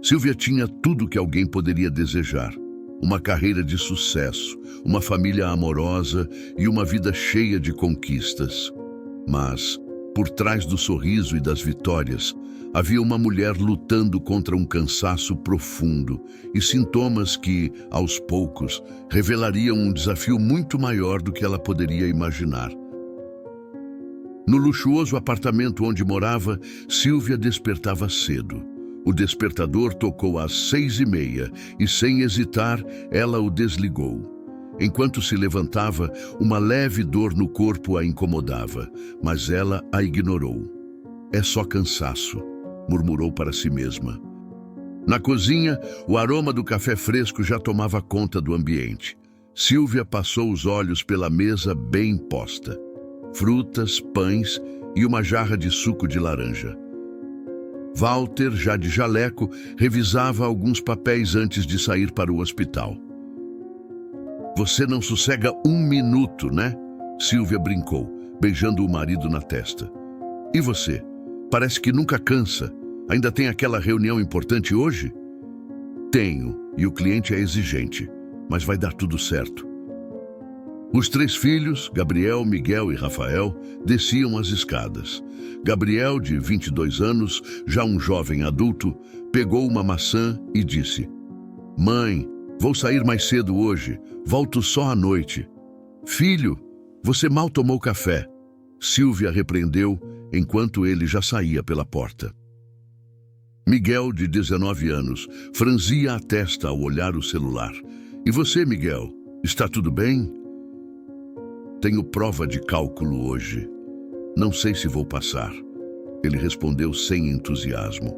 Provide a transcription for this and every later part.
Silvia tinha tudo que alguém poderia desejar. Uma carreira de sucesso, uma família amorosa e uma vida cheia de conquistas. Mas, por trás do sorriso e das vitórias, havia uma mulher lutando contra um cansaço profundo e sintomas que, aos poucos, revelariam um desafio muito maior do que ela poderia imaginar. No luxuoso apartamento onde morava, Silvia despertava cedo. O despertador tocou às 6h30 e, sem hesitar, ela o desligou. Enquanto se levantava, uma leve dor no corpo a incomodava, mas ela a ignorou. "É só cansaço", murmurou para si mesma. Na cozinha, o aroma do café fresco já tomava conta do ambiente. Silvia passou os olhos pela mesa bem posta. Frutas, pães e uma jarra de suco de laranja. Walter, já de jaleco, revisava alguns papéis antes de sair para o hospital. "Você não sossega um minuto, né?" Silvia brincou, beijando o marido na testa. "E você? Parece que nunca cansa. Ainda tem aquela reunião importante hoje?" "Tenho, e o cliente é exigente, mas vai dar tudo certo." Os 3 filhos, Gabriel, Miguel e Rafael, desciam as escadas. Gabriel, de 22 anos, já um jovem adulto, pegou uma maçã e disse: "Mãe, vou sair mais cedo hoje, volto só à noite." "Filho, você mal tomou café." Silvia repreendeu enquanto ele já saía pela porta. Miguel, de 19 anos, franzia a testa ao olhar o celular. "E você, Miguel, está tudo bem?" "Tenho prova de cálculo hoje. Não sei se vou passar." Ele respondeu sem entusiasmo.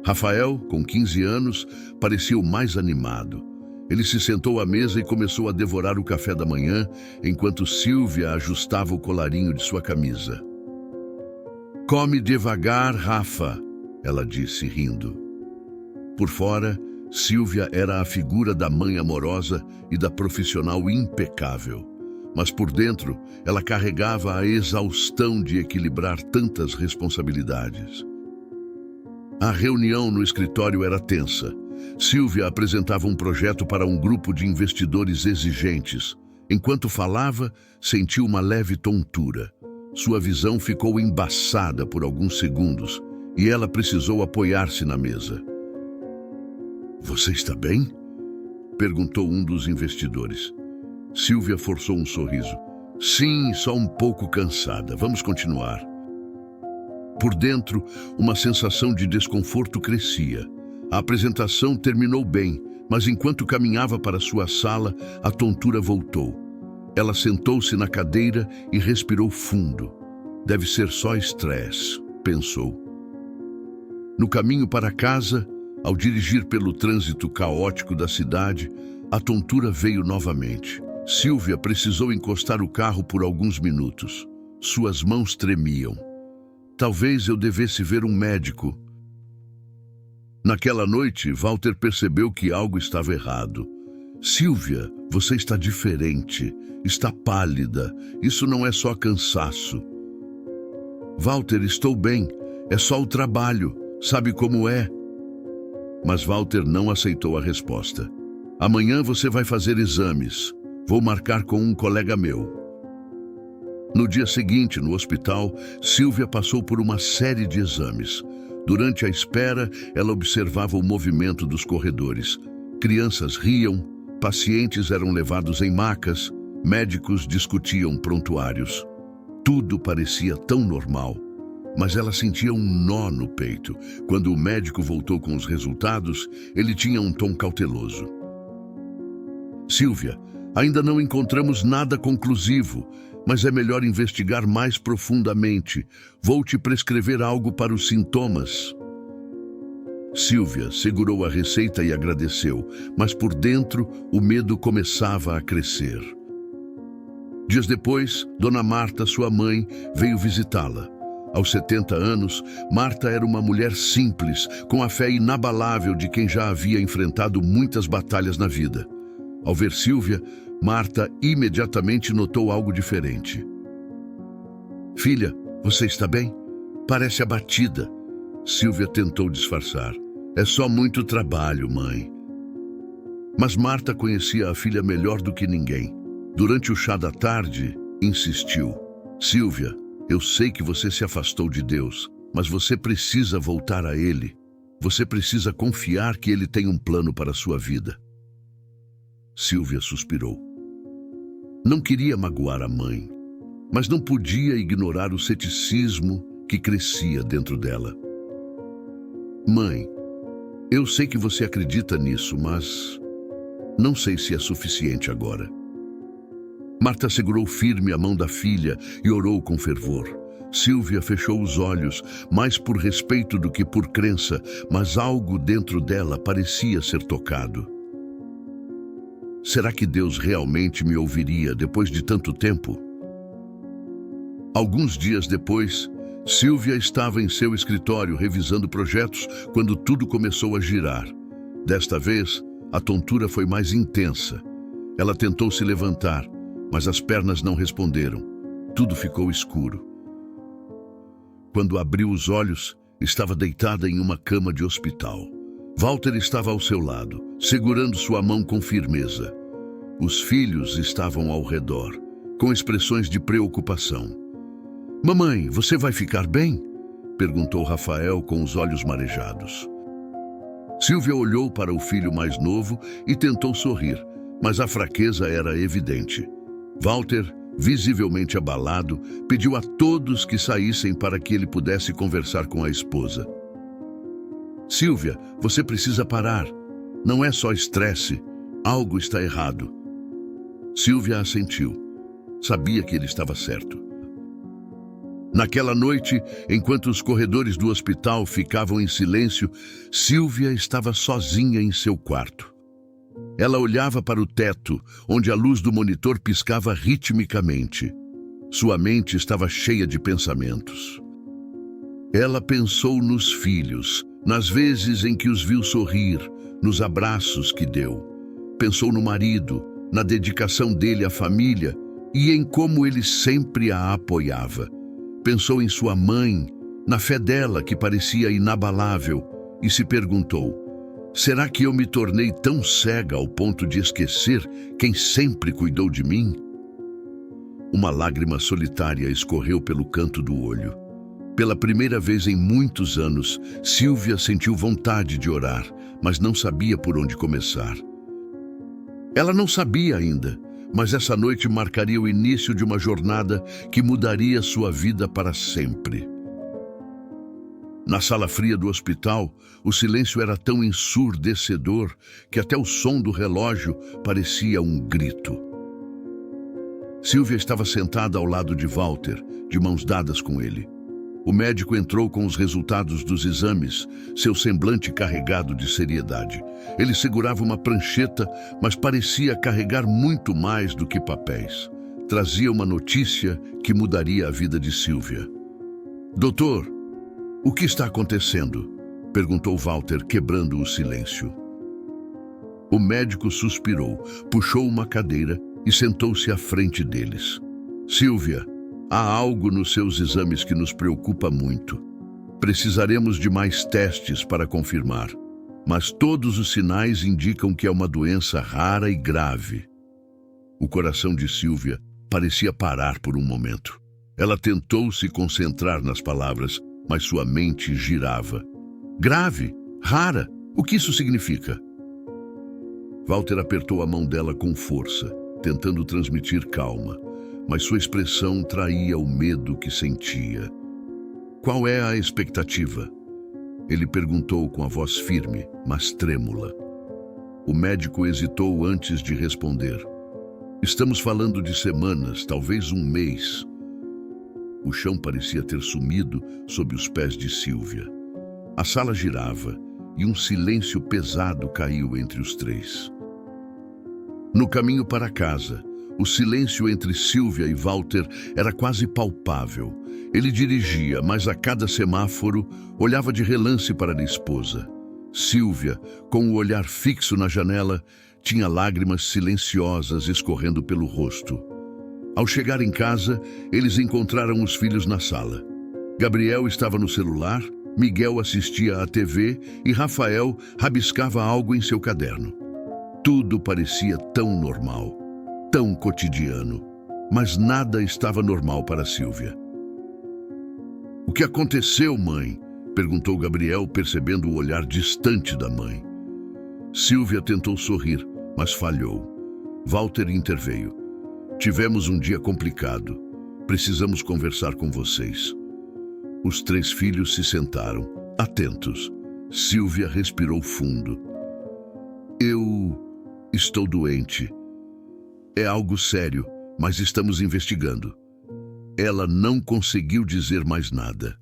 Rafael, com 15 anos, parecia o mais animado. Ele se sentou à mesa e começou a devorar o café da manhã, enquanto Silvia ajustava o colarinho de sua camisa. "Come devagar, Rafa," ela disse, rindo. Por fora, Silvia era a figura da mãe amorosa e da profissional impecável. Mas por dentro, ela carregava a exaustão de equilibrar tantas responsabilidades. A reunião no escritório era tensa. Silvia apresentava um projeto para um grupo de investidores exigentes. Enquanto falava, sentiu uma leve tontura. Sua visão ficou embaçada por alguns segundos e ela precisou apoiar-se na mesa. "Você está bem?" perguntou um dos investidores. Silvia forçou um sorriso. "Sim, só um pouco cansada. Vamos continuar." Por dentro, uma sensação de desconforto crescia. A apresentação terminou bem, mas enquanto caminhava para sua sala, a tontura voltou. Ela sentou-se na cadeira e respirou fundo. "Deve ser só estresse", pensou. No caminho para casa, ao dirigir pelo trânsito caótico da cidade, a tontura veio novamente. Silvia precisou encostar o carro por alguns minutos. Suas mãos tremiam. "Talvez eu devesse ver um médico." Naquela noite, Walter percebeu que algo estava errado. "Silvia, você está diferente. Está pálida. Isso não é só cansaço." "Walter, estou bem. É só o trabalho. Sabe como é?" Mas Walter não aceitou a resposta. "Amanhã você vai fazer exames. Vou marcar com um colega meu." No dia seguinte, no hospital, Silvia passou por uma série de exames. Durante a espera, ela observava o movimento dos corredores. Crianças riam, pacientes eram levados em macas, médicos discutiam prontuários. Tudo parecia tão normal, mas ela sentia um nó no peito. Quando o médico voltou com os resultados, ele tinha um tom cauteloso. "Silvia, ainda não encontramos nada conclusivo, mas é melhor investigar mais profundamente. Vou te prescrever algo para os sintomas." Silvia segurou a receita e agradeceu, mas por dentro o medo começava a crescer. Dias depois, Dona Marta, sua mãe, veio visitá-la. Aos 70 anos, Marta era uma mulher simples, com a fé inabalável de quem já havia enfrentado muitas batalhas na vida. Ao ver Silvia, Marta imediatamente notou algo diferente. "Filha, você está bem? Parece abatida." Silvia tentou disfarçar. É só muito trabalho, mãe. Mas Marta conhecia a filha melhor do que ninguém. Durante o chá da tarde, insistiu. Sílvia, eu sei que você se afastou de Deus, mas você precisa voltar a Ele. Você precisa confiar que Ele tem um plano para a sua vida. Sílvia suspirou. Não queria magoar a mãe, mas não podia ignorar o ceticismo que crescia dentro dela. Mãe, eu sei que você acredita nisso, mas não sei se é suficiente agora. Marta segurou firme a mão da filha e orou com fervor. Sílvia fechou os olhos, mais por respeito do que por crença, mas algo dentro dela parecia ser tocado. Será que Deus realmente me ouviria depois de tanto tempo? Alguns dias depois, Sílvia estava em seu escritório revisando projetos quando tudo começou a girar. Desta vez, a tontura foi mais intensa. Ela tentou se levantar, mas as pernas não responderam. Tudo ficou escuro. Quando abriu os olhos, estava deitada em uma cama de hospital. Walter estava ao seu lado, segurando sua mão com firmeza. Os filhos estavam ao redor, com expressões de preocupação. Mamãe, você vai ficar bem? Perguntou Rafael com os olhos marejados. Sílvia olhou para o filho mais novo e tentou sorrir, mas a fraqueza era evidente. Walter, visivelmente abalado, pediu a todos que saíssem para que ele pudesse conversar com a esposa. Sílvia, você precisa parar. Não é só estresse. Algo está errado. Sílvia assentiu. Sabia que ele estava certo. Naquela noite, enquanto os corredores do hospital ficavam em silêncio, Sílvia estava sozinha em seu quarto. Ela olhava para o teto, onde a luz do monitor piscava ritmicamente. Sua mente estava cheia de pensamentos. Ela pensou nos filhos, nas vezes em que os viu sorrir, nos abraços que deu. Pensou no marido, na dedicação dele à família e em como ele sempre a apoiava. Pensou em sua mãe, na fé dela que parecia inabalável, e se perguntou: será que eu me tornei tão cega ao ponto de esquecer quem sempre cuidou de mim? Uma lágrima solitária escorreu pelo canto do olho. Pela primeira vez em muitos anos, Sílvia sentiu vontade de orar, mas não sabia por onde começar. Ela não sabia ainda, mas essa noite marcaria o início de uma jornada que mudaria sua vida para sempre. Na sala fria do hospital, o silêncio era tão ensurdecedor que até o som do relógio parecia um grito. Sílvia estava sentada ao lado de Walter, de mãos dadas com ele. O médico entrou com os resultados dos exames, seu semblante carregado de seriedade. Ele segurava uma prancheta, mas parecia carregar muito mais do que papéis. Trazia uma notícia que mudaria a vida de Sílvia. Doutor, o que está acontecendo? Perguntou Walter, quebrando o silêncio. O médico suspirou, puxou uma cadeira e sentou-se à frente deles. Sílvia, há algo nos seus exames que nos preocupa muito. Precisaremos de mais testes para confirmar, mas todos os sinais indicam que é uma doença rara e grave. O coração de Sílvia parecia parar por um momento. Ela tentou se concentrar nas palavras, mas sua mente girava. Grave? Rara? O que isso significa? Walter apertou a mão dela com força, tentando transmitir calma, mas sua expressão traía o medo que sentia. Qual é a expectativa? Ele perguntou com a voz firme, mas trêmula. O médico hesitou antes de responder. Estamos falando de semanas, talvez um mês. O chão parecia ter sumido sob os pés de Sílvia. A sala girava e um silêncio pesado caiu entre os três. No caminho para casa, o silêncio entre Sílvia e Walter era quase palpável. Ele dirigia, mas a cada semáforo olhava de relance para a esposa. Sílvia, com o olhar fixo na janela, tinha lágrimas silenciosas escorrendo pelo rosto. Ao chegar em casa, eles encontraram os filhos na sala. Gabriel estava no celular, Miguel assistia à TV e Rafael rabiscava algo em seu caderno. Tudo parecia tão normal, tão cotidiano, mas nada estava normal para Sílvia. "O que aconteceu, mãe?" perguntou Gabriel, percebendo o olhar distante da mãe. Sílvia tentou sorrir, mas falhou. Walter interveio. "Tivemos um dia complicado. Precisamos conversar com vocês." Os 3 filhos se sentaram, atentos. Sílvia respirou fundo. "Eu estou doente. É algo sério, mas estamos investigando." Ela não conseguiu dizer mais nada.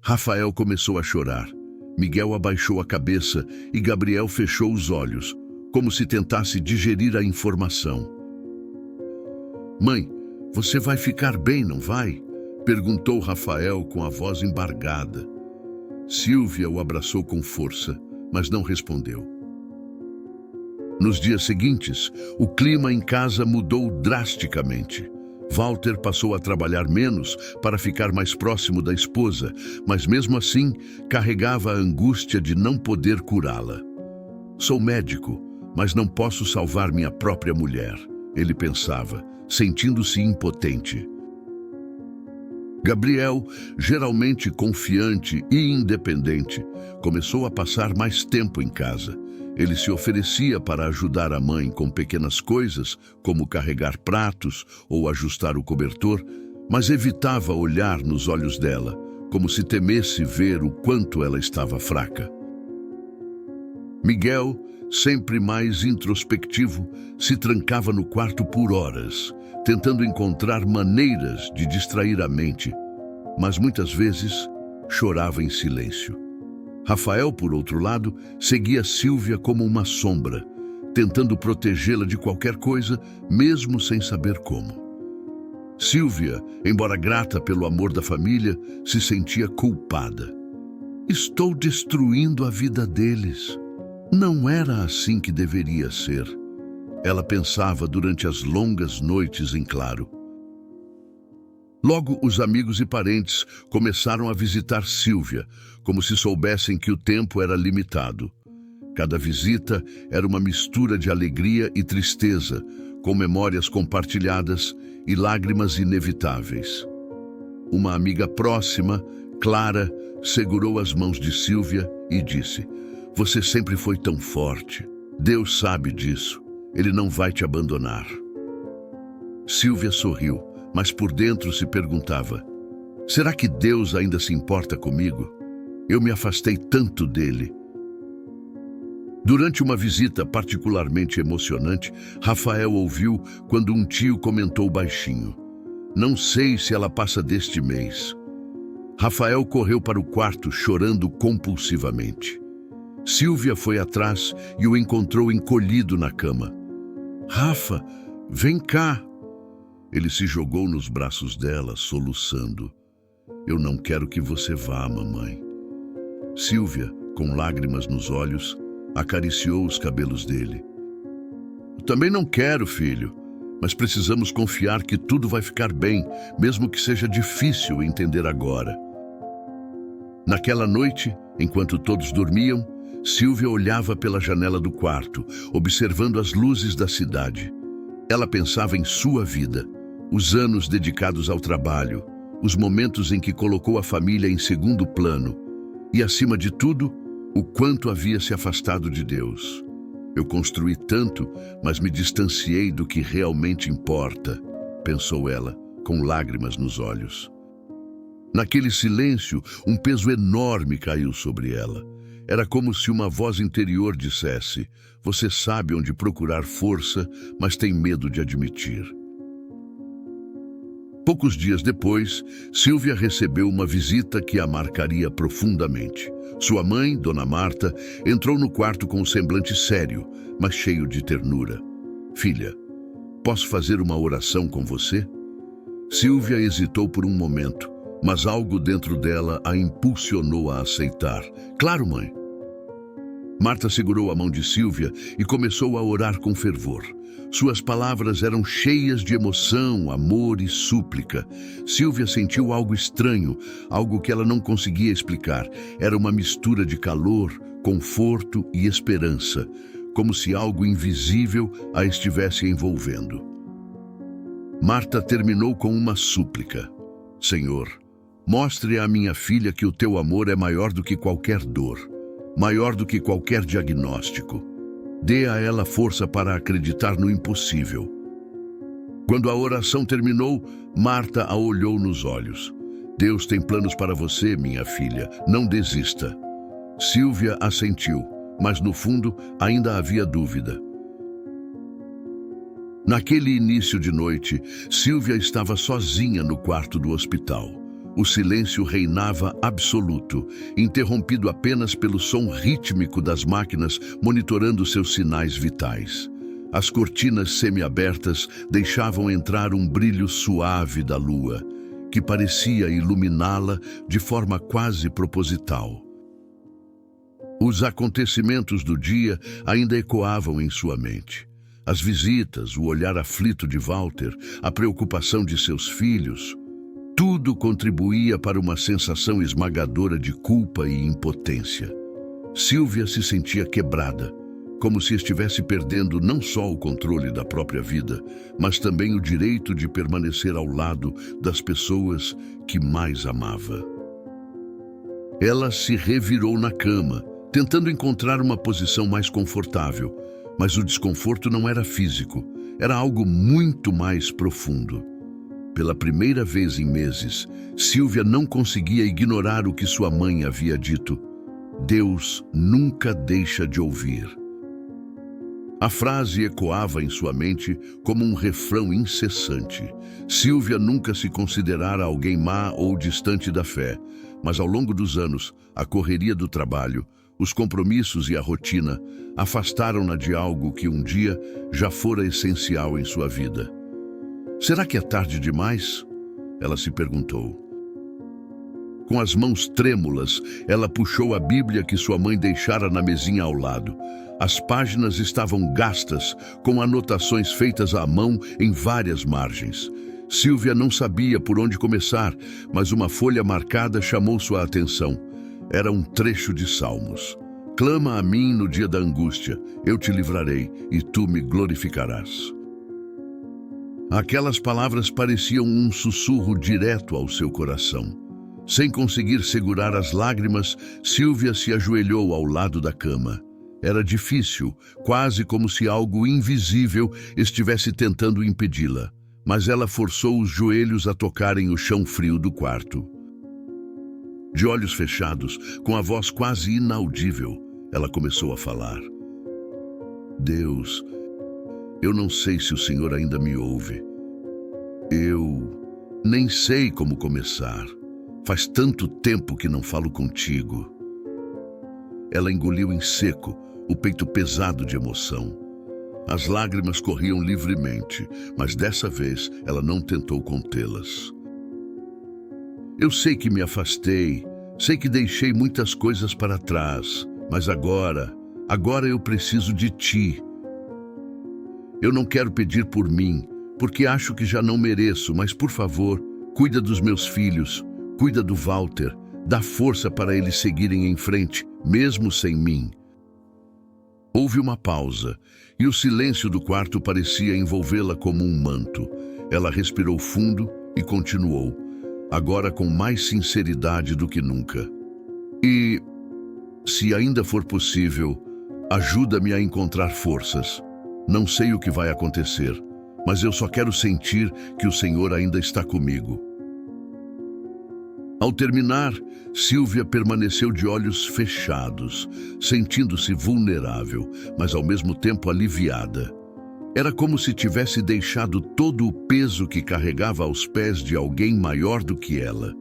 Rafael começou a chorar. Miguel abaixou a cabeça e Gabriel fechou os olhos, como se tentasse digerir a informação. "Mãe, você vai ficar bem, não vai?" perguntou Rafael com a voz embargada. Sílvia o abraçou com força, mas não respondeu. Nos dias seguintes, o clima em casa mudou drasticamente. Walter passou a trabalhar menos para ficar mais próximo da esposa, mas mesmo assim carregava a angústia de não poder curá-la. "Sou médico, mas não posso salvar minha própria mulher", ele pensava, sentindo-se impotente. Gabriel, geralmente confiante e independente, começou a passar mais tempo em casa. Ele se oferecia para ajudar a mãe com pequenas coisas, como carregar pratos ou ajustar o cobertor, mas evitava olhar nos olhos dela, como se temesse ver o quanto ela estava fraca. Miguel, sempre mais introspectivo, se trancava no quarto por horas, tentando encontrar maneiras de distrair a mente, mas muitas vezes chorava em silêncio. Rafael, por outro lado, seguia Sílvia como uma sombra, tentando protegê-la de qualquer coisa, mesmo sem saber como. Sílvia, embora grata pelo amor da família, se sentia culpada. "Estou destruindo a vida deles. Não era assim que deveria ser." Ela pensava durante as longas noites em claro. Logo, os amigos e parentes começaram a visitar Sílvia, como se soubessem que o tempo era limitado. Cada visita era uma mistura de alegria e tristeza, com memórias compartilhadas e lágrimas inevitáveis. Uma amiga próxima, Clara, segurou as mãos de Sílvia e disse: "Você sempre foi tão forte. Deus sabe disso. Ele não vai te abandonar." Sílvia sorriu, mas por dentro se perguntava: será que Deus ainda se importa comigo? Eu me afastei tanto dele. Durante uma visita particularmente emocionante, Rafael ouviu quando um tio comentou baixinho: "Não sei se ela passa deste mês." Rafael correu para o quarto chorando compulsivamente. Sílvia foi atrás e o encontrou encolhido na cama. "Rafa, vem cá." Ele se jogou nos braços dela, soluçando. "Eu não quero que você vá, mamãe." Sílvia, com lágrimas nos olhos, acariciou os cabelos dele. "Eu também não quero, filho, mas precisamos confiar que tudo vai ficar bem, mesmo que seja difícil entender agora." Naquela noite, enquanto todos dormiam, Sílvia olhava pela janela do quarto, observando as luzes da cidade. Ela pensava em sua vida, os anos dedicados ao trabalho, os momentos em que colocou a família em segundo plano e, acima de tudo, o quanto havia se afastado de Deus. "Eu construí tanto, mas me distanciei do que realmente importa", pensou ela, com lágrimas nos olhos. Naquele silêncio, um peso enorme caiu sobre ela. Era como se uma voz interior dissesse: "Você sabe onde procurar força, mas tem medo de admitir." Poucos dias depois, Sílvia recebeu uma visita que a marcaria profundamente. Sua mãe, Dona Marta, entrou no quarto com um semblante sério, mas cheio de ternura. "Filha, posso fazer uma oração com você?" Sílvia hesitou por um momento, mas algo dentro dela a impulsionou a aceitar. "Claro, mãe." Marta segurou a mão de Sílvia e começou a orar com fervor. Suas palavras eram cheias de emoção, amor e súplica. Silvia sentiu algo estranho, algo que ela não conseguia explicar. Era uma mistura de calor, conforto e esperança, como se algo invisível a estivesse envolvendo. Marta terminou com uma súplica. Senhor, mostre à minha filha que o teu amor é maior do que qualquer dor, maior do que qualquer diagnóstico. Dê a ela força para acreditar no impossível. Quando a oração terminou, Marta a olhou nos olhos. Deus tem planos para você, minha filha. Não desista. Silvia assentiu, mas no fundo ainda havia dúvida. Naquele início de noite, Silvia estava sozinha no quarto do hospital. O silêncio reinava absoluto, interrompido apenas pelo som rítmico das máquinas monitorando seus sinais vitais. As cortinas semiabertas deixavam entrar um brilho suave da lua, que parecia iluminá-la de forma quase proposital. Os acontecimentos do dia ainda ecoavam em sua mente. As visitas, o olhar aflito de Walter, a preocupação de seus filhos, tudo contribuía para uma sensação esmagadora de culpa e impotência. Silvia se sentia quebrada, como se estivesse perdendo não só o controle da própria vida, mas também o direito de permanecer ao lado das pessoas que mais amava. Ela se revirou na cama, tentando encontrar uma posição mais confortável, mas o desconforto não era físico, era algo muito mais profundo. Pela primeira vez em meses, Silvia não conseguia ignorar o que sua mãe havia dito. Deus nunca deixa de ouvir. A frase ecoava em sua mente como um refrão incessante. Silvia nunca se considerara alguém má ou distante da fé, mas ao longo dos anos, a correria do trabalho, os compromissos e a rotina afastaram-na de algo que um dia já fora essencial em sua vida. Será que é tarde demais? Ela se perguntou. Com as mãos trêmulas, ela puxou a Bíblia que sua mãe deixara na mesinha ao lado. As páginas estavam gastas, com anotações feitas à mão em várias margens. Silvia não sabia por onde começar, mas uma folha marcada chamou sua atenção. Era um trecho de Salmos. Clama a mim no dia da angústia, eu te livrarei e tu me glorificarás. Aquelas palavras pareciam um sussurro direto ao seu coração. Sem conseguir segurar as lágrimas, Silvia se ajoelhou ao lado da cama. Era difícil, quase como se algo invisível estivesse tentando impedi-la, mas ela forçou os joelhos a tocarem o chão frio do quarto. De olhos fechados, com a voz quase inaudível, ela começou a falar. Deus, eu não sei se o Senhor ainda me ouve. Eu nem sei como começar. Faz tanto tempo que não falo contigo. Ela engoliu em seco, o peito pesado de emoção. As lágrimas corriam livremente, mas dessa vez ela não tentou contê-las. Eu sei que me afastei, sei que deixei muitas coisas para trás, mas agora eu preciso de ti. Eu não quero pedir por mim, porque acho que já não mereço, mas por favor, cuida dos meus filhos, cuida do Walter, dá força para eles seguirem em frente, mesmo sem mim. Houve uma pausa, e o silêncio do quarto parecia envolvê-la como um manto. Ela respirou fundo e continuou, agora com mais sinceridade do que nunca. E, se ainda for possível, ajuda-me a encontrar forças. Não sei o que vai acontecer, mas eu só quero sentir que o Senhor ainda está comigo. Ao terminar, Silvia permaneceu de olhos fechados, sentindo-se vulnerável, mas ao mesmo tempo aliviada. Era como se tivesse deixado todo o peso que carregava aos pés de alguém maior do que ela.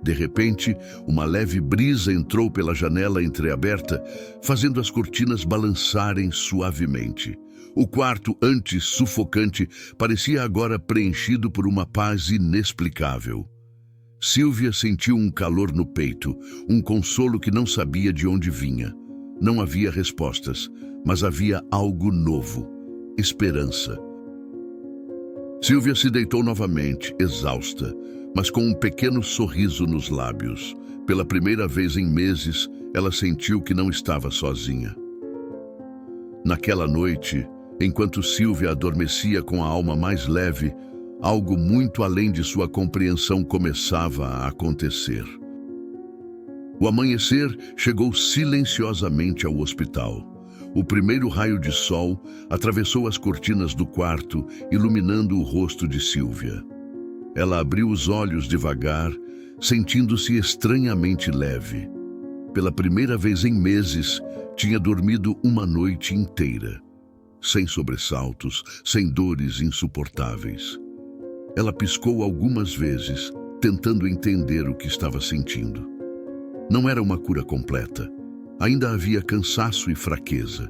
De repente, uma leve brisa entrou pela janela entreaberta, fazendo as cortinas balançarem suavemente. O quarto, antes sufocante, parecia agora preenchido por uma paz inexplicável. Silvia sentiu um calor no peito, um consolo que não sabia de onde vinha. Não havia respostas, mas havia algo novo. esperança. Sílvia se deitou novamente, exausta, mas com um pequeno sorriso nos lábios. Pela primeira vez em meses, ela sentiu que não estava sozinha. Naquela noite, enquanto Sílvia adormecia com a alma mais leve, algo muito além de sua compreensão começava a acontecer. O amanhecer chegou silenciosamente ao hospital. O primeiro raio de sol atravessou as cortinas do quarto, iluminando o rosto de Sílvia. Ela abriu os olhos devagar, sentindo-se estranhamente leve. Pela primeira vez em meses, tinha dormido uma noite inteira, sem sobressaltos, sem dores insuportáveis. Ela piscou algumas vezes, tentando entender o que estava sentindo. Não era uma cura completa. Ainda havia cansaço e fraqueza,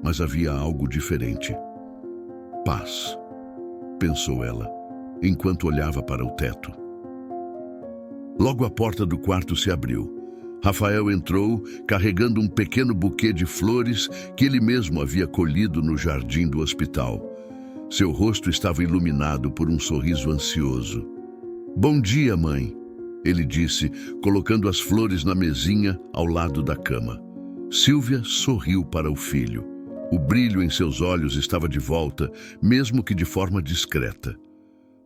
mas havia algo diferente. Paz, pensou ela, enquanto olhava para o teto. Logo a porta do quarto se abriu. Rafael entrou, carregando um pequeno buquê de flores que ele mesmo havia colhido no jardim do hospital. Seu rosto estava iluminado por um sorriso ansioso. "Bom dia, mãe", ele disse, colocando as flores na mesinha ao lado da cama. Sílvia sorriu para o filho. O brilho em seus olhos estava de volta, mesmo que de forma discreta.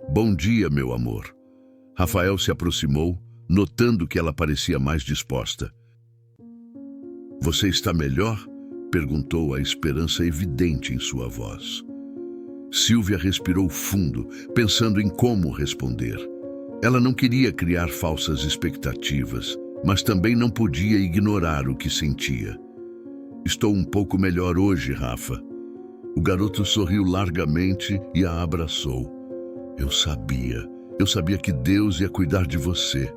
"Bom dia, meu amor." Rafael se aproximou, notando que ela parecia mais disposta. "Você está melhor?" perguntou, a esperança evidente em sua voz. Sílvia respirou fundo, pensando em como responder. Ela não queria criar falsas expectativas, mas também não podia ignorar o que sentia. "Estou um pouco melhor hoje, Rafa." O garoto sorriu largamente e a abraçou. Eu sabia que Deus ia cuidar de você."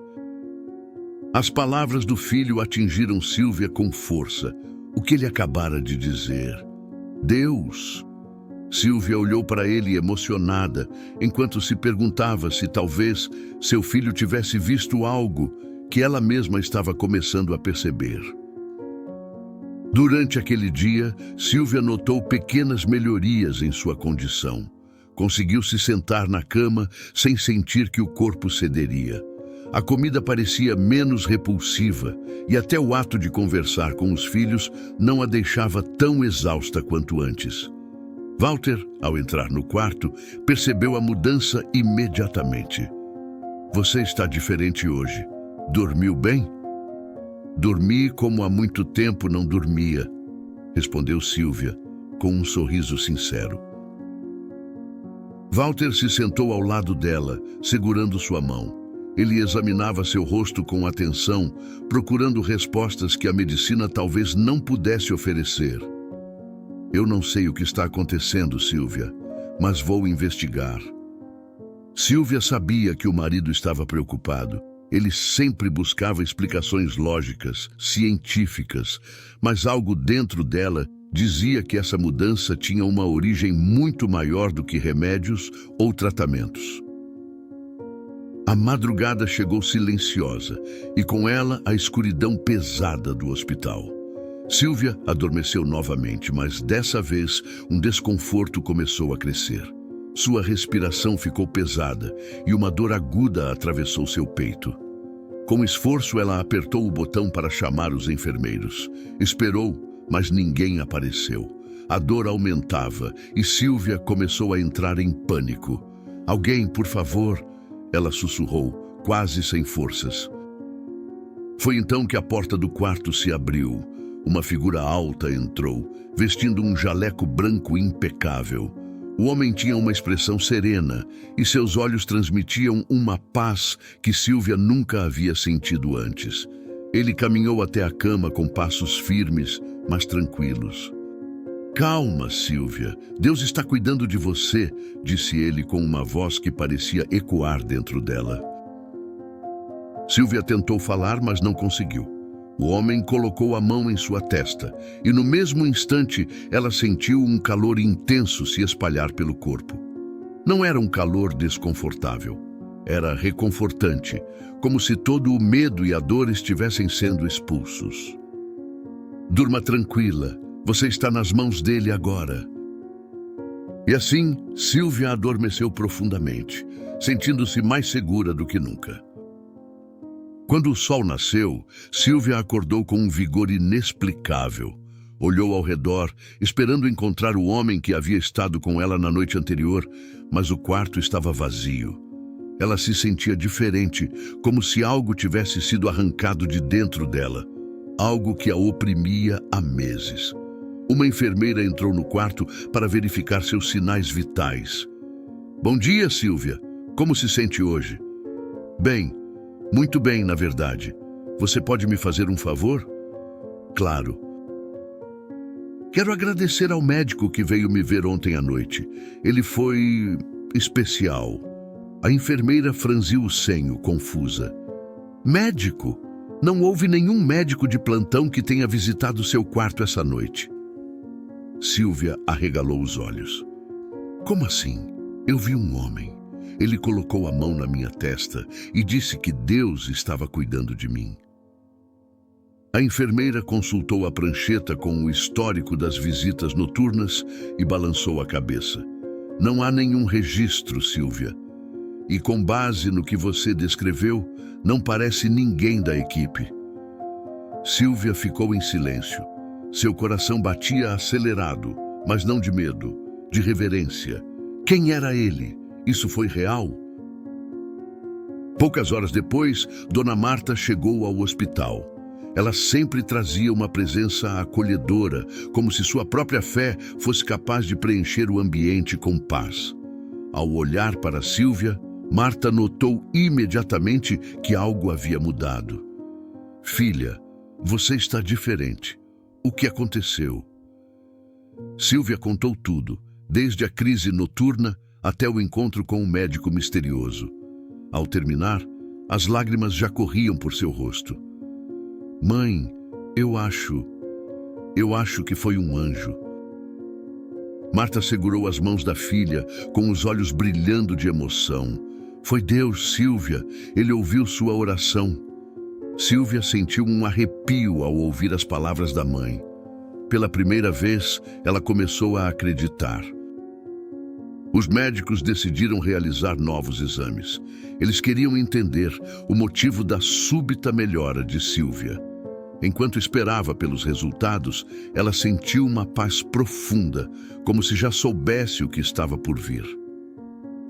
As palavras do filho atingiram Sílvia com força. O que ele acabara de dizer? Deus! Sílvia olhou para ele emocionada, enquanto se perguntava se talvez seu filho tivesse visto algo que ela mesma estava começando a perceber. Durante aquele dia, Sílvia notou pequenas melhorias em sua condição. Conseguiu se sentar na cama sem sentir que o corpo cederia. A comida parecia menos repulsiva e até o ato de conversar com os filhos não a deixava tão exausta quanto antes. Walter, ao entrar no quarto, percebeu a mudança imediatamente. "Você está diferente hoje. Dormiu bem?" "Dormi como há muito tempo não dormia", respondeu Sílvia, com um sorriso sincero. Walter se sentou ao lado dela, segurando sua mão. Ele examinava seu rosto com atenção, procurando respostas que a medicina talvez não pudesse oferecer. "Eu não sei o que está acontecendo, Sílvia, mas vou investigar." Sílvia sabia que o marido estava preocupado. Ele sempre buscava explicações lógicas, científicas, mas algo dentro dela dizia que essa mudança tinha uma origem muito maior do que remédios ou tratamentos. A madrugada chegou silenciosa e com ela a escuridão pesada do hospital. Sílvia adormeceu novamente, mas dessa vez um desconforto começou a crescer. Sua respiração ficou pesada e uma dor aguda atravessou seu peito. Com esforço, ela apertou o botão para chamar os enfermeiros. Esperou, mas ninguém apareceu. A dor aumentava e Sílvia começou a entrar em pânico. "Alguém, por favor!" ela sussurrou, quase sem forças. Foi então que a porta do quarto se abriu. Uma figura alta entrou, vestindo um jaleco branco impecável. O homem tinha uma expressão serena e seus olhos transmitiam uma paz que Sílvia nunca havia sentido antes. Ele caminhou até a cama com passos firmes, mas tranquilos. "Calma, Sílvia. Deus está cuidando de você", disse ele com uma voz que parecia ecoar dentro dela. Sílvia tentou falar, mas não conseguiu. O homem colocou a mão em sua testa e no mesmo instante ela sentiu um calor intenso se espalhar pelo corpo. Não era um calor desconfortável, era reconfortante, como se todo o medo e a dor estivessem sendo expulsos. "Durma tranquila, você está nas mãos dele agora." E assim, Sílvia adormeceu profundamente, sentindo-se mais segura do que nunca. Quando o sol nasceu, Sílvia acordou com um vigor inexplicável. Olhou ao redor, esperando encontrar o homem que havia estado com ela na noite anterior, mas o quarto estava vazio. Ela se sentia diferente, como se algo tivesse sido arrancado de dentro dela, algo que a oprimia há meses. Uma enfermeira entrou no quarto para verificar seus sinais vitais. Bom dia, Sílvia. Como se sente hoje? Bem, muito bem, na verdade. Você pode me fazer um favor? Claro. Quero agradecer ao médico que veio me ver ontem à noite. Ele foi especial. A enfermeira franziu o senho, confusa. Médico? Não houve nenhum médico de plantão que tenha visitado seu quarto essa noite. Sílvia arregalou os olhos. Como assim? Eu vi um homem. Ele colocou a mão na minha testa e disse que Deus estava cuidando de mim. A enfermeira consultou a prancheta com o histórico das visitas noturnas e balançou a cabeça. Não há nenhum registro, Sílvia. E com base no que você descreveu, não parece ninguém da equipe. Sílvia ficou em silêncio. Seu coração batia acelerado, mas não de medo, de reverência. Quem era ele? Isso foi real? Poucas horas depois, Dona Marta chegou ao hospital. Ela sempre trazia uma presença acolhedora, como se sua própria fé fosse capaz de preencher o ambiente com paz. Ao olhar para Sílvia, Marta notou imediatamente que algo havia mudado. Filha, você está diferente. O que aconteceu? Sílvia contou tudo, desde a crise noturna até o encontro com o médico misterioso. Ao terminar, as lágrimas já corriam por seu rosto. Mãe, eu acho que foi um anjo. Marta segurou as mãos da filha, com os olhos brilhando de emoção. Foi Deus, Sílvia. Ele ouviu sua oração. Sílvia sentiu um arrepio ao ouvir as palavras da mãe. Pela primeira vez, ela começou a acreditar. Os médicos decidiram realizar novos exames. Eles queriam entender o motivo da súbita melhora de Sílvia. Enquanto esperava pelos resultados, ela sentiu uma paz profunda, como se já soubesse o que estava por vir.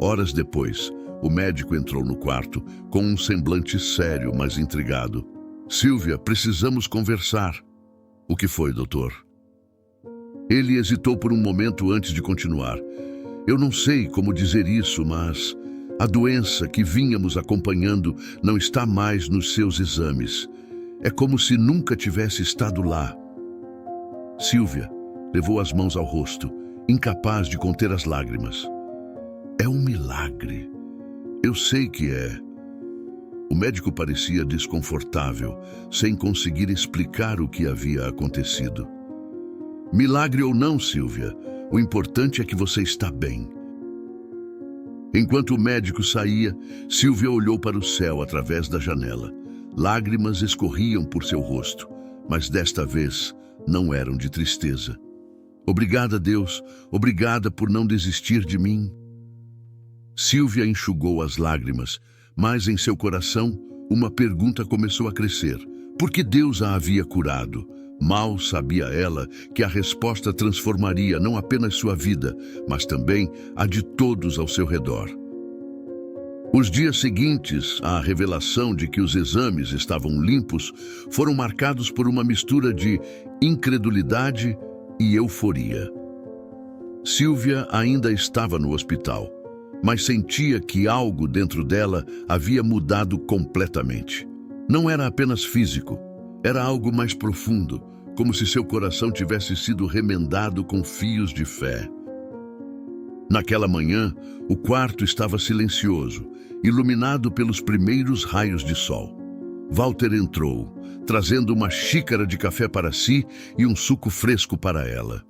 Horas depois, o médico entrou no quarto com um semblante sério, mas intrigado. Sílvia, precisamos conversar. O que foi, doutor? Ele hesitou por um momento antes de continuar. Eu não sei como dizer isso, mas a doença que vínhamos acompanhando não está mais nos seus exames. É como se nunca tivesse estado lá. Sílvia levou as mãos ao rosto, incapaz de conter as lágrimas. É um milagre. Eu sei que é. O médico parecia desconfortável, sem conseguir explicar o que havia acontecido. Milagre ou não, Sílvia, o importante é que você está bem. Enquanto o médico saía, Sílvia olhou para o céu através da janela. Lágrimas escorriam por seu rosto, mas desta vez não eram de tristeza. Obrigada, Deus, obrigada por não desistir de mim. Sílvia enxugou as lágrimas, mas em seu coração uma pergunta começou a crescer. Por que Deus a havia curado? Mal sabia ela que a resposta transformaria não apenas sua vida, mas também a de todos ao seu redor. Os dias seguintes à revelação de que os exames estavam limpos foram marcados por uma mistura de incredulidade e euforia. Sílvia ainda estava no hospital, mas sentia que algo dentro dela havia mudado completamente. Não era apenas físico, era algo mais profundo, como se seu coração tivesse sido remendado com fios de fé. Naquela manhã, o quarto estava silencioso, iluminado pelos primeiros raios de sol. Walter entrou, trazendo uma xícara de café para si e um suco fresco para ela.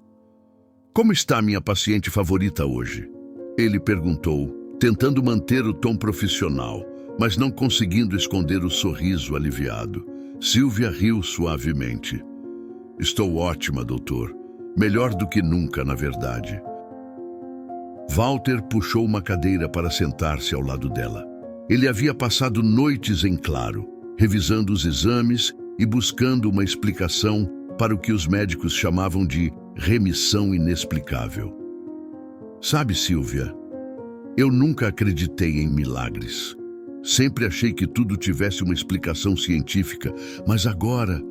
Como está minha paciente favorita hoje? Ele perguntou, tentando manter o tom profissional, mas não conseguindo esconder o sorriso aliviado. Sílvia riu suavemente. Estou ótima, doutor. Melhor do que nunca, na verdade. Walter puxou uma cadeira para sentar-se ao lado dela. Ele havia passado noites em claro, revisando os exames e buscando uma explicação para o que os médicos chamavam de remissão inexplicável. Sabe, Silvia, eu nunca acreditei em milagres. Sempre achei que tudo tivesse uma explicação científica, mas agora...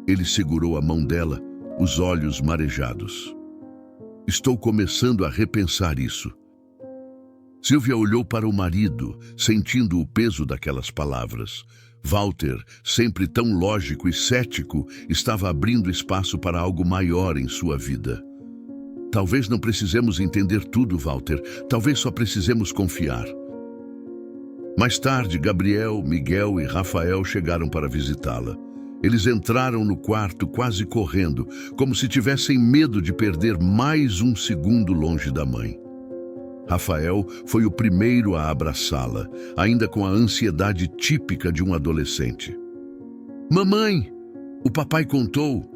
Ele segurou a mão dela, os olhos marejados. Estou começando a repensar isso. Silvia olhou para o marido, sentindo o peso daquelas palavras. Walter, sempre tão lógico e cético, estava abrindo espaço para algo maior em sua vida. Talvez não precisemos entender tudo, Walter. Talvez só precisemos confiar. Mais tarde, Gabriel, Miguel e Rafael chegaram para visitá-la. Eles entraram no quarto quase correndo, como se tivessem medo de perder mais um segundo longe da mãe. Rafael foi o primeiro a abraçá-la, ainda com a ansiedade típica de um adolescente. Mamãe, o papai contou.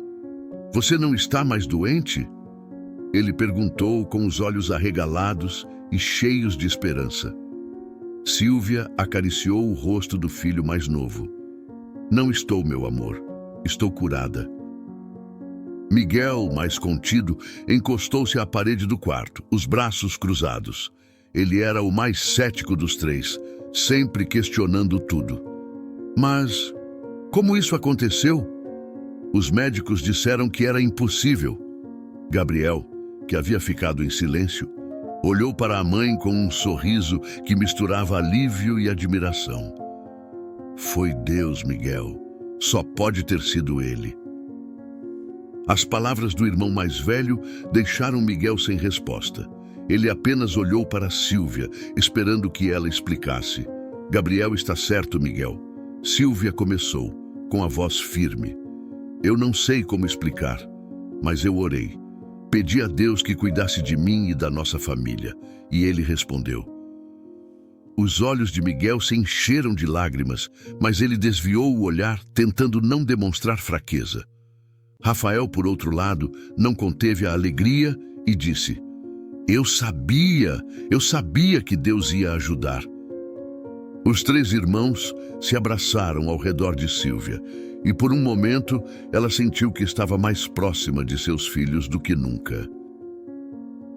Você não está mais doente? Ele perguntou com os olhos arregalados e cheios de esperança. Silvia acariciou o rosto do filho mais novo. Não estou, meu amor. Estou curada. Miguel, mais contido, encostou-se à parede do quarto, os braços cruzados. Ele era o mais cético dos três, sempre questionando tudo. Mas como isso aconteceu? Os médicos disseram que era impossível. Gabriel, que havia ficado em silêncio, olhou para a mãe com um sorriso que misturava alívio e admiração. Foi Deus, Miguel. Só pode ter sido ele. As palavras do irmão mais velho deixaram Miguel sem resposta. Ele apenas olhou para Silvia, esperando que ela explicasse. Gabriel está certo, Miguel. Silvia começou, com a voz firme. Eu não sei como explicar, mas eu orei. Pedi a Deus que cuidasse de mim e da nossa família, e ele respondeu. Os olhos de Miguel se encheram de lágrimas, mas ele desviou o olhar, tentando não demonstrar fraqueza. Rafael, por outro lado, não conteve a alegria e disse: eu sabia que Deus ia ajudar. Os três irmãos se abraçaram ao redor de Silvia, e por um momento ela sentiu que estava mais próxima de seus filhos do que nunca.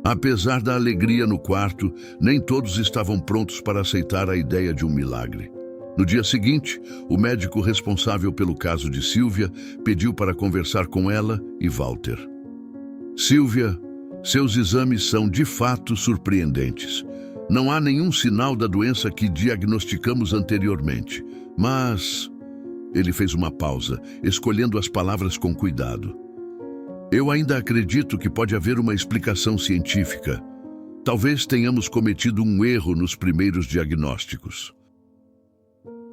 Apesar da alegria no quarto, nem todos estavam prontos para aceitar a ideia de um milagre. No dia seguinte, o médico responsável pelo caso de Silvia pediu para conversar com ela e Walter. Silvia, seus exames são de fato surpreendentes. Não há nenhum sinal da doença que diagnosticamos anteriormente, mas... Ele fez uma pausa, escolhendo as palavras com cuidado. Eu ainda acredito que pode haver uma explicação científica. Talvez tenhamos cometido um erro nos primeiros diagnósticos.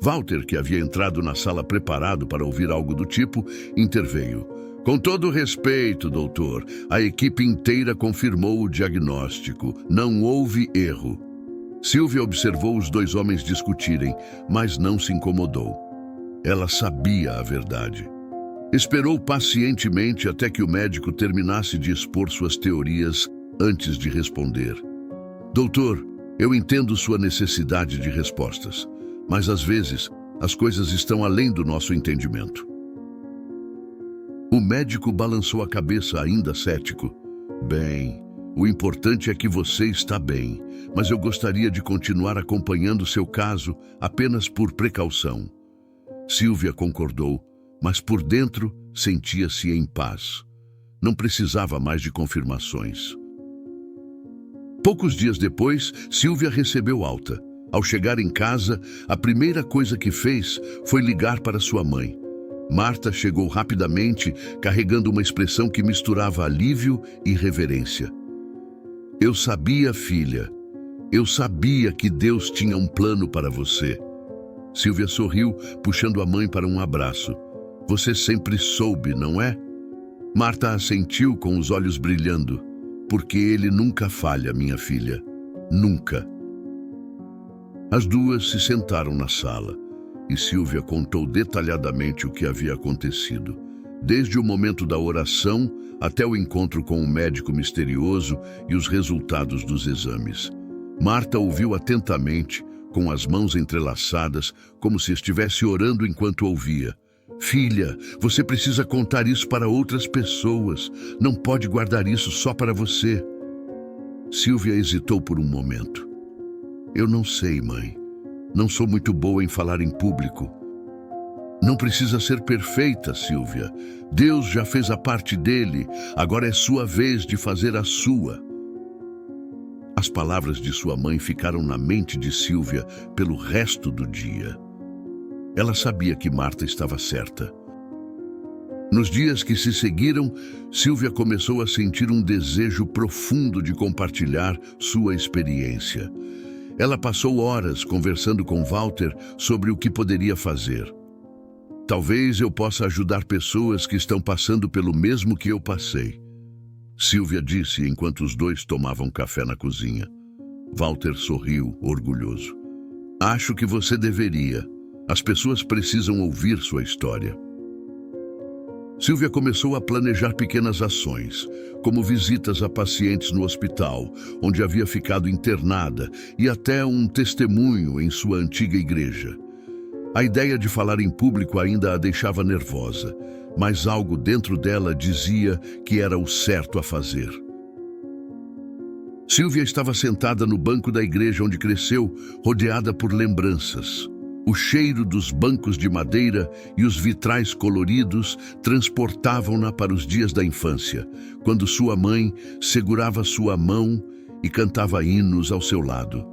Walter, que havia entrado na sala preparado para ouvir algo do tipo, interveio. Com todo respeito, doutor, a equipe inteira confirmou o diagnóstico. Não houve erro. Silvia observou os dois homens discutirem, mas não se incomodou. Ela sabia a verdade. Esperou pacientemente até que o médico terminasse de expor suas teorias antes de responder. Doutor, eu entendo sua necessidade de respostas, mas às vezes as coisas estão além do nosso entendimento. O médico balançou a cabeça, ainda cético. Bem, o importante é que você está bem, mas eu gostaria de continuar acompanhando seu caso apenas por precaução. Silvia concordou, mas por dentro sentia-se em paz. Não precisava mais de confirmações. Poucos dias depois, Silvia recebeu alta. Ao chegar em casa, a primeira coisa que fez foi ligar para sua mãe. Marta chegou rapidamente, carregando uma expressão que misturava alívio e reverência. Eu sabia, filha. Eu sabia que Deus tinha um plano para você. Silvia sorriu, puxando a mãe para um abraço. Você sempre soube, não é? Marta assentiu com os olhos brilhando. Porque ele nunca falha, minha filha. Nunca. As duas se sentaram na sala e Silvia contou detalhadamente o que havia acontecido. desde o momento da oração até o encontro com o médico misterioso e os resultados dos exames. Marta ouviu atentamente, com as mãos entrelaçadas, como se estivesse orando enquanto ouvia. Filha, você precisa contar isso para outras pessoas. Não pode guardar isso só para você. Sílvia hesitou por um momento. Eu não sei, mãe. Não sou muito boa em falar em público. Não precisa ser perfeita, Sílvia. Deus já fez a parte dele. Agora é sua vez de fazer a sua. As palavras de sua mãe ficaram na mente de Sílvia pelo resto do dia. Ela sabia que Marta estava certa. Nos dias que se seguiram, Sílvia começou a sentir um desejo profundo de compartilhar sua experiência. Ela passou horas conversando com Walter sobre o que poderia fazer. Talvez eu possa ajudar pessoas que estão passando pelo mesmo que eu passei, Sílvia disse enquanto os dois tomavam café na cozinha. Walter sorriu, orgulhoso. Acho que você deveria. As pessoas precisam ouvir sua história. Sílvia começou a planejar pequenas ações, como visitas a pacientes no hospital, onde havia ficado internada, e até um testemunho em sua antiga igreja. A ideia de falar em público ainda a deixava nervosa, mas algo dentro dela dizia que era o certo a fazer. Sílvia estava sentada no banco da igreja onde cresceu, rodeada por lembranças. O cheiro dos bancos de madeira e os vitrais coloridos transportavam-na para os dias da infância, quando sua mãe segurava sua mão e cantava hinos ao seu lado.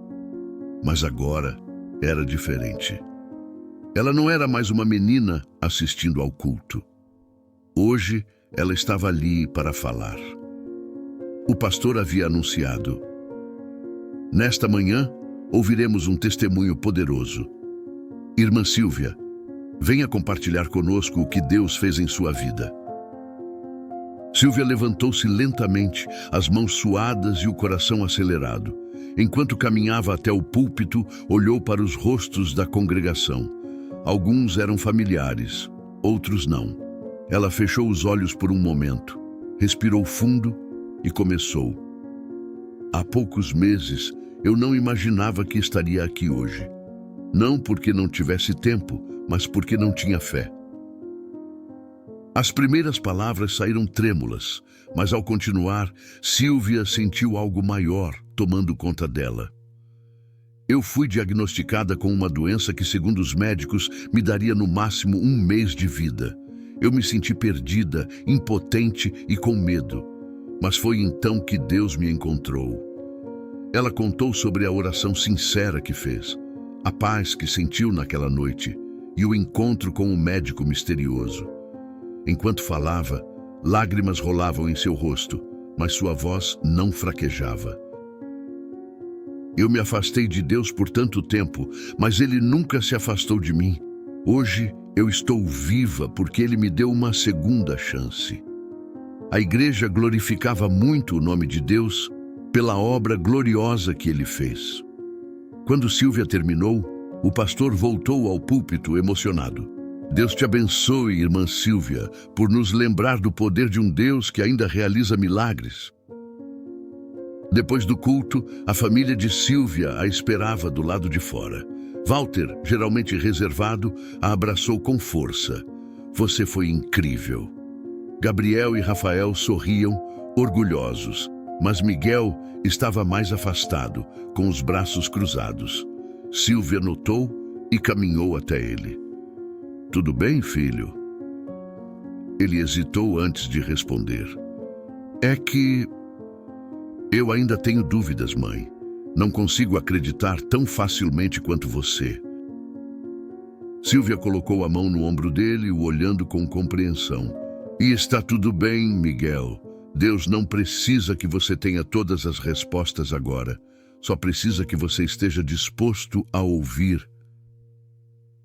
Mas agora era diferente. Ela não era mais uma menina assistindo ao culto. Hoje ela estava ali para falar. O pastor havia anunciado: nesta manhã ouviremos um testemunho poderoso. Irmã Sílvia, venha compartilhar conosco o que Deus fez em sua vida. Sílvia levantou-se lentamente, as mãos suadas e o coração acelerado. Enquanto caminhava até o púlpito, olhou para os rostos da congregação. Alguns eram familiares, outros não. Ela fechou os olhos por um momento, respirou fundo e começou. Há poucos meses, eu não imaginava que estaria aqui hoje. Não porque não tivesse tempo, mas porque não tinha fé. As primeiras palavras saíram trêmulas, mas ao continuar, Sílvia sentiu algo maior tomando conta dela. Eu fui diagnosticada com uma doença que, segundo os médicos, me daria no máximo 1 mês de vida. Eu me senti perdida, impotente e com medo. Mas foi então que Deus me encontrou. Ela contou sobre a oração sincera que fez, a paz que sentiu naquela noite e o encontro com o médico misterioso. Enquanto falava, lágrimas rolavam em seu rosto, mas sua voz não fraquejava. Eu me afastei de Deus por tanto tempo, mas Ele nunca se afastou de mim. Hoje eu estou viva porque Ele me deu uma segunda chance. A igreja glorificava muito o nome de Deus pela obra gloriosa que Ele fez. Quando Sílvia terminou, o pastor voltou ao púlpito emocionado. Deus te abençoe, irmã Sílvia, por nos lembrar do poder de um Deus que ainda realiza milagres. Depois do culto, a família de Sílvia a esperava do lado de fora. Walter, geralmente reservado, a abraçou com força. Você foi incrível. Gabriel e Rafael sorriam, orgulhosos, mas Miguel estava mais afastado, com os braços cruzados. Sílvia notou e caminhou até ele. Tudo bem, filho? Ele hesitou antes de responder. É que eu ainda tenho dúvidas, mãe. Não consigo acreditar tão facilmente quanto você. Sílvia colocou a mão no ombro dele, o olhando com compreensão. E está tudo bem, Miguel. Deus não precisa que você tenha todas as respostas agora. Só precisa que você esteja disposto a ouvir.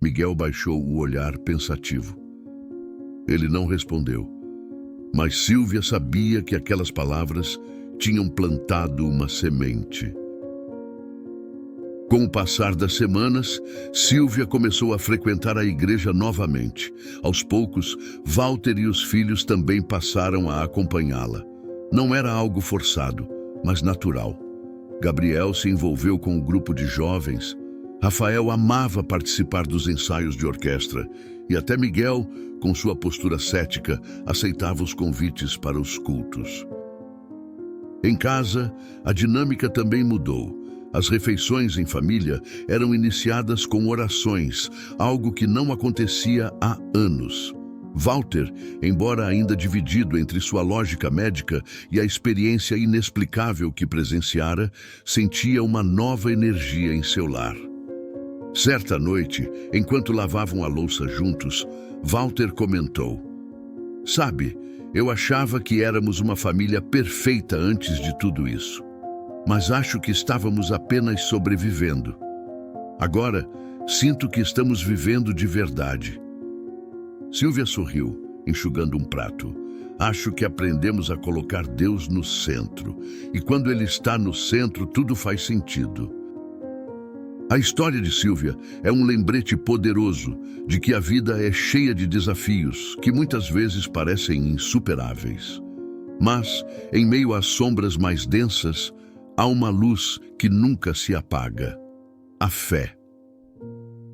Miguel baixou o olhar pensativo. Ele não respondeu. Mas Sílvia sabia que aquelas palavras tinham plantado uma semente. Com o passar das semanas, Sílvia começou a frequentar a igreja novamente. Aos poucos, Walter e os filhos também passaram a acompanhá-la. Não era algo forçado, mas natural. Gabriel se envolveu com o grupo de jovens. Rafael amava participar dos ensaios de orquestra. E até Miguel, com sua postura cética, aceitava os convites para os cultos. Em casa, a dinâmica também mudou. As refeições em família eram iniciadas com orações, algo que não acontecia há anos. Walter, embora ainda dividido entre sua lógica médica e a experiência inexplicável que presenciara, sentia uma nova energia em seu lar. Certa noite, enquanto lavavam a louça juntos, Walter comentou: "Sabe, eu achava que éramos uma família perfeita antes de tudo isso. Mas acho que estávamos apenas sobrevivendo. Agora, sinto que estamos vivendo de verdade." Sílvia sorriu, enxugando um prato. "Acho que aprendemos a colocar Deus no centro. E quando Ele está no centro, tudo faz sentido." A história de Sílvia é um lembrete poderoso de que a vida é cheia de desafios que muitas vezes parecem insuperáveis. Mas, em meio às sombras mais densas, há uma luz que nunca se apaga: a fé.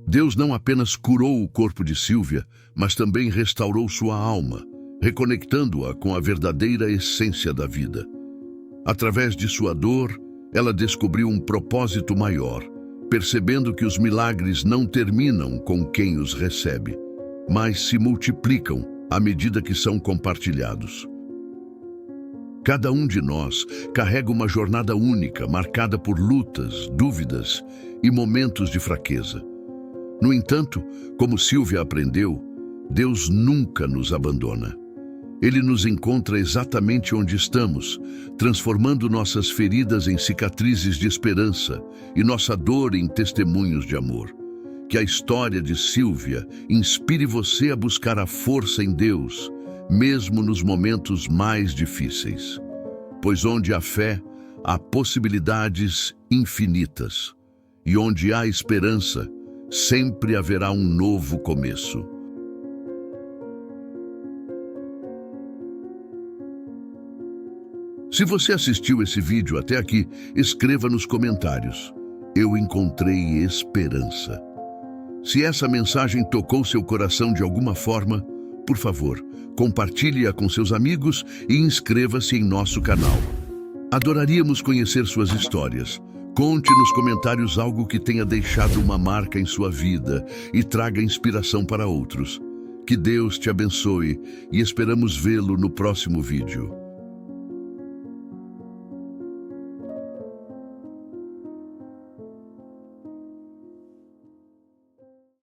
Deus não apenas curou o corpo de Sílvia, mas também restaurou sua alma, reconectando-a com a verdadeira essência da vida. Através de sua dor, ela descobriu um propósito maior, percebendo que os milagres não terminam com quem os recebe, mas se multiplicam à medida que são compartilhados. Cada um de nós carrega uma jornada única, marcada por lutas, dúvidas e momentos de fraqueza. No entanto, como Sílvia aprendeu, Deus nunca nos abandona. Ele nos encontra exatamente onde estamos, transformando nossas feridas em cicatrizes de esperança e nossa dor em testemunhos de amor. Que a história de Sílvia inspire você a buscar a força em Deus, mesmo nos momentos mais difíceis. Pois onde há fé, há possibilidades infinitas. E onde há esperança, sempre haverá um novo começo. Se você assistiu esse vídeo até aqui, escreva nos comentários: "Eu encontrei esperança." Se essa mensagem tocou seu coração de alguma forma, por favor, compartilhe-a com seus amigos e inscreva-se em nosso canal. Adoraríamos conhecer suas histórias. Conte nos comentários algo que tenha deixado uma marca em sua vida e traga inspiração para outros. Que Deus te abençoe e esperamos vê-lo no próximo vídeo.